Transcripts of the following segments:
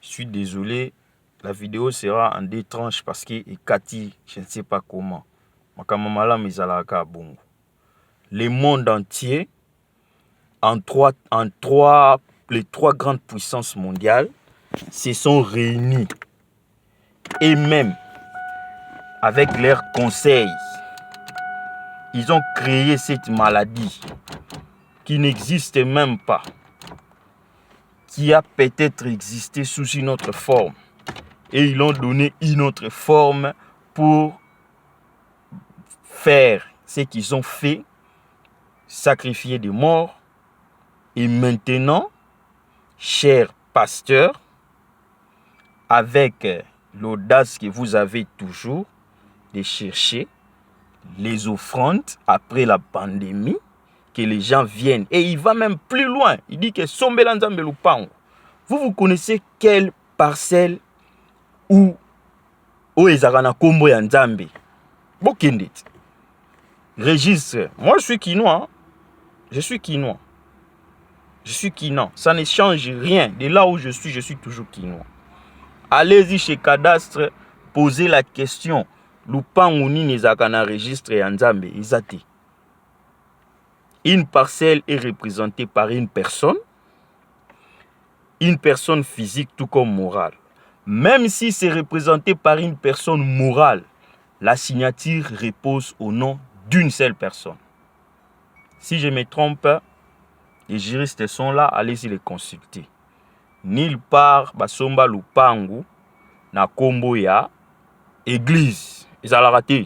Je suis désolé, la vidéo sera en deux tranches parce que Kati, je ne sais pas comment. Le monde entier, les trois grandes puissances mondiales se sont réunis. Et même, avec leurs conseils, ils ont créé cette maladie qui n'existe même pas, qui a peut-être existé sous une autre forme. Et ils l'ont donné une autre forme pour faire ce qu'ils ont fait, sacrifier des morts. Et maintenant, chers pasteurs, avec l'audace que vous avez toujours de chercher les offrandes après la pandémie, que les gens viennent. Et il va même plus loin. Il dit que Sombela Nzambe Lupango. Vous connaissez quelle parcelle où Ezarana Kombo ya Nzambe? Bokendet. Registre. Moi, je suis quinois. Hein? Je suis quinois. Je suis quinois. Ça ne change rien. De là où je suis toujours quinois. Allez-y chez Cadastre, posez la question. Lupango nini ezakana registre ya Nzambe ezate. Une parcelle est représentée par une personne physique tout comme morale. Même si c'est représenté par une personne morale, la signature repose au nom d'une seule personne. Si je me trompe, les juristes sont là, allez-y les consulter. Nulle part, Basomba Lupango, na kombo ya église. Ils ont raté.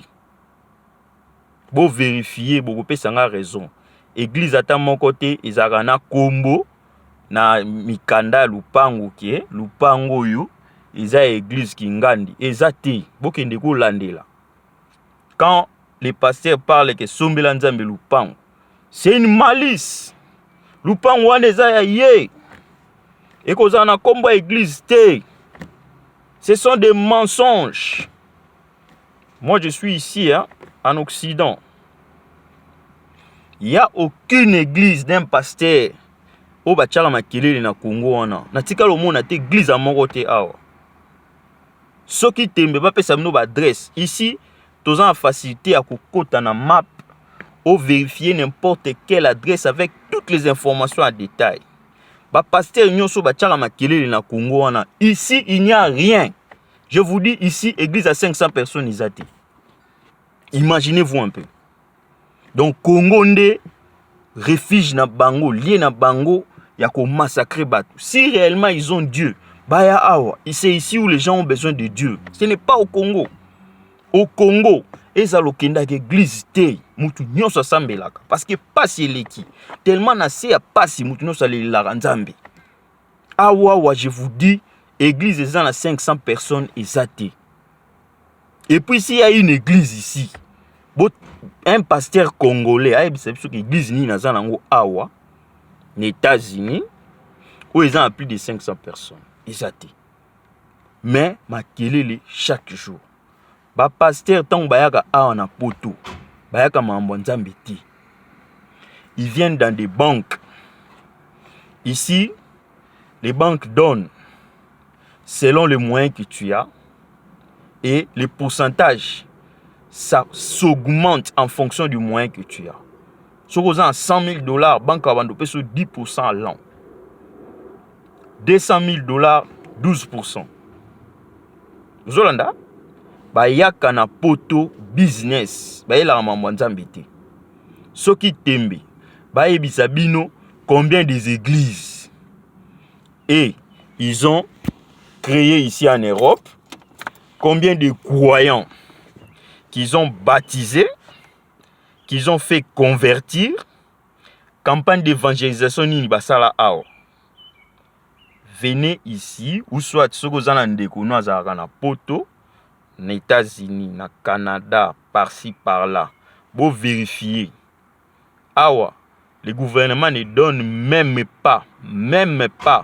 Bon vérifier, bon pesanga raison. Église à mon côté, ils ont na kombo na mikanda Lupango qui est Lupango yu. Ils ont église qui ngandi. Ils ont été. Bokende ko landela. Quand les pasteurs parlent que Sombela Nzambe Lupango, c'est une malice. Lupango wana eza ye. Et qu'on a combat église te. Ce sont des mensonges. Moi je suis ici hein, en Occident. Il n'y a aucune église d'un pasteur au bachara makelele na Congo wana. Na tika lo mona te église à mon côté awa. Ce qui tembe ba pesa mino ba adresse ici, tous en facilité à kokota na map ou vérifier n'importe quelle adresse avec toutes les informations en détail. Ba pasteur nyonso bachara makelele na Congo wana. Ici il n'y a rien. Je vous dis ici église à 500 personnes isate. Imaginez-vous un peu. Donc Congo nde refuge na bango, lié na bango ya ko massacrer batu. Si réellement ils ont Dieu, baya awa, c'est ici où les gens ont besoin de Dieu. Ce n'est pas au Congo. Au Congo, ezalo kenda ke église te, mutu nyonso sambelaka parce que pasi eleki. Tellement na se ya pasi mutu nyonso alelaka Nzambe. Awa je vous dis, église ezana 500 personnes ezate. Et puis s'il y a une église ici, un pasteur congolais a dit que l'église ni nazana ngo awa, aux États-Unis, où ils ont plus de 500 personnes. Ezate. Mais makelele chaque jour. Ba pasteur tant bayaka awa na poto, bayaka mambo Nzambe te. Ils viennent dans des banques. Ici, les banques donnent selon les moyens que tu as et le pourcentage ça s'augmente en fonction du moyen que tu as. Si vous avez 100 000 $, banque a vendu 10% à l'an. 200 000 $, 12%. Vous avez il y a un poto business. Il y a un Nzambe te. Ce qui tembe, il y a combien des églises. Et ils ont créé ici en Europe combien de croyants qu'ils ont baptisés, qu'ils ont fait convertir, campagne d'évangélisation ni basala ao. Venez ici, ou soit ce que vous avez na poto, na États-Unis, na Canada, par-ci, par-là, vous vérifiez. Awa, le gouvernement ne donne même pas,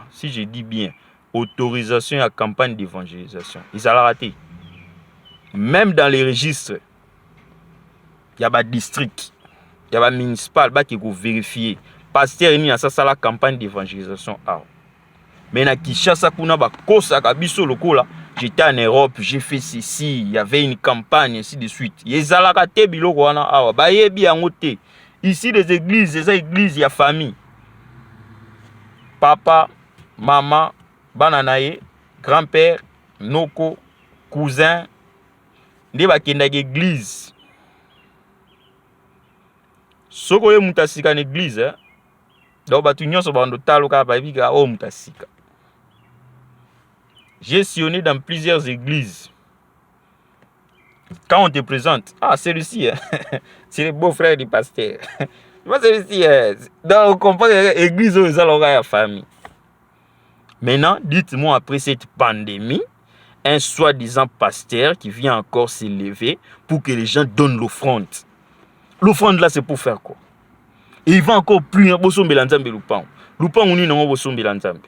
si je dis bien, autorisation à la campagne d'évangélisation. Ils ont raté. Même dans les registres, il y a des districts, il y a des municipales qui vont vérifier. Pasteur, il y a ça la campagne d'évangélisation. Mais na Kinshasa kuna bakosa kabiso lokola j'étais en Europe, j'ai fait ceci, il y avait une campagne ainsi de suite. Yezalaka te biloko wana awa bayebi yango te. Ici les églises, les églises ya famille. Papa, maman, bananaye, grand-père, noko, cousin, nde bakendaka église. Soko ye mutasika na église, donc batu nyonso bando taloka babika o mutasika. J'ai sillonné dans plusieurs églises. Quand on te présente, ah, celui-ci, c'est le beau-frère du pasteur. Moi, celui-ci, donc on comprend que l'église où ils ont la famille. Maintenant, dites-moi, après cette pandémie, un soi-disant pasteur qui vient encore s'élever pour que les gens donnent l'offrande. L'offrande là, c'est pour faire quoi? Et il va encore plus, bosombe lanzambe lupang. Lupang uni nango bosombe lanzambe.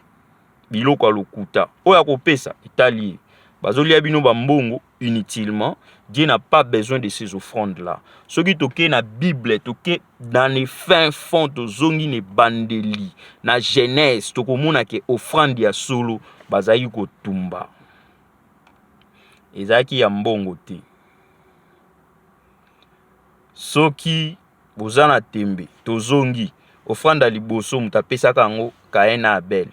Biloko a lokuta. Oya kopesa, itali. Bazoli abino bambongo inutilement. Dieu n'a pas besoin de ces offrandes-là. Ce qui toque na Bible, toque dans les fins fonds de zongi ne bandeli. Na Genèse, toko mona ke offrande ya solo, bazayi ko tumba. Ezaki ya mbongo te. Soki bozana tembe, to zongi, offrande liboso mutapesa kango Kaena Abel.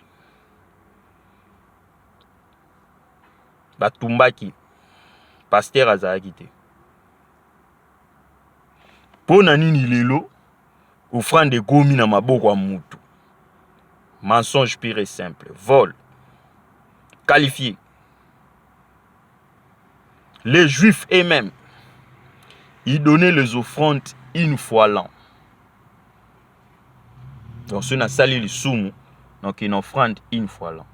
Batumbaki. Pasteur azalaki te. Pona nini lelo offrande gomi na maboko ya mutu. Mensonge pur et simple, vol, qualifié. Les Juifs eux-mêmes, ils donnaient les offrandes une fois l'an. Donc ce n'a sali le sumu, donc une offrande une fois l'an.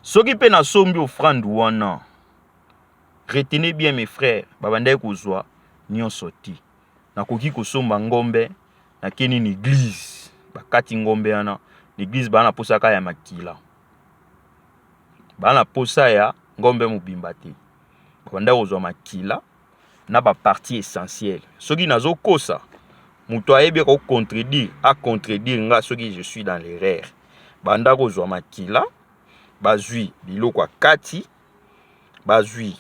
Ce qui peut na sombi offrande wana. Retenez bien mes frères, babandai kozwa nyonso ti. Nakoki kosomba ngombe na keni ni église. Bakati ngombe ana, l'église bana posa ka ya makila. Bana posa ya ngombe mobimba te. Babandai kozwa makila na ba partie essentielle. Soki nazo kosa, muto ayebi ko contredire, a contredire nga soki je suis dans l'erreur. Banda kozwa makila, bazui biloko akati, bazui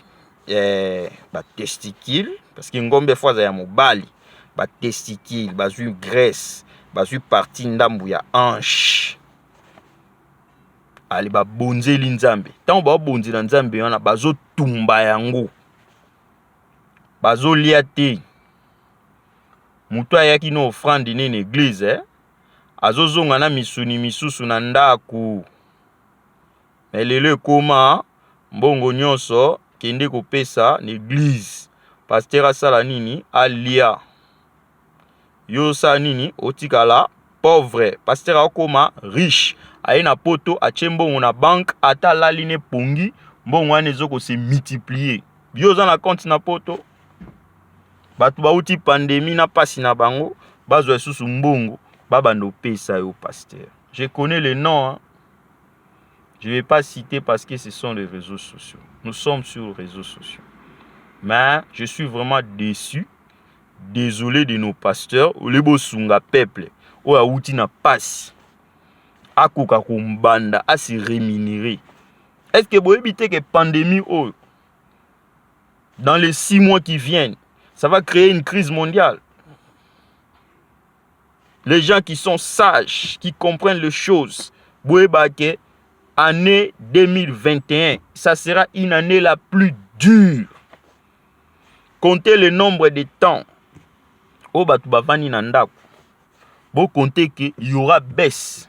ba testicule parce que ngombe fois ya mobali ba testicule bazui graisse bazui partie ndambu ya hanche ali ba bonzeli nzambe tant ba bonzela nzambe wana bazo tumba yango bazo lia te muto ayaki no offrande ne église azozonga na misuni misusu na ndako melele koma mbongo nyonso kende kopesa l'église. Pasteur asala nini alia. Yo sa nini otikala pauvre. Pasteur akoma riche. Aye na poto achembongo na banque ata laline pongi mbongo ane zoko se multiplier. Yo za na compte na poto. Batu bauti pandémie na pasi na bango bazwa susu mbongo babando pesa yo pasteur. Je connais les noms hein. Je ne vais pas citer parce que ce sont les réseaux sociaux. Nous sommes sur les réseaux sociaux. Mais je suis vraiment déçu, désolé de nos pasteurs. Les bosunga peuple, ou outi na passe, à koka kumbanda, à se rémunérer. Est-ce que vous évitez que pandémie, dans les 6 mois qui viennent, ça va créer une crise mondiale? Les gens qui sont sages, qui comprennent les choses, vous évitez année 2021, ça sera une année la plus dure. Comptez le nombre de temps. Au Batubavani Nandaku. Vous comptez qu'il y aura baisse.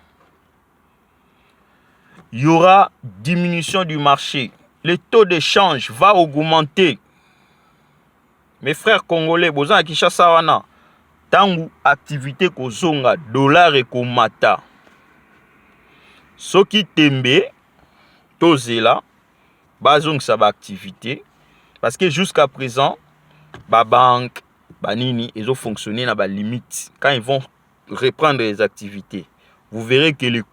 Il y aura diminution du marché. Le taux d'échange va augmenter. Mes frères congolais, vous avez Kinshasa wana. Tangu activité kozonga dollar et komata. Soki tembe tozela bazong sa ba activité parce que jusqu'à présent ba banque banini ils ont fonctionné na ba limite quand ils vont reprendre les activités vous verrez que les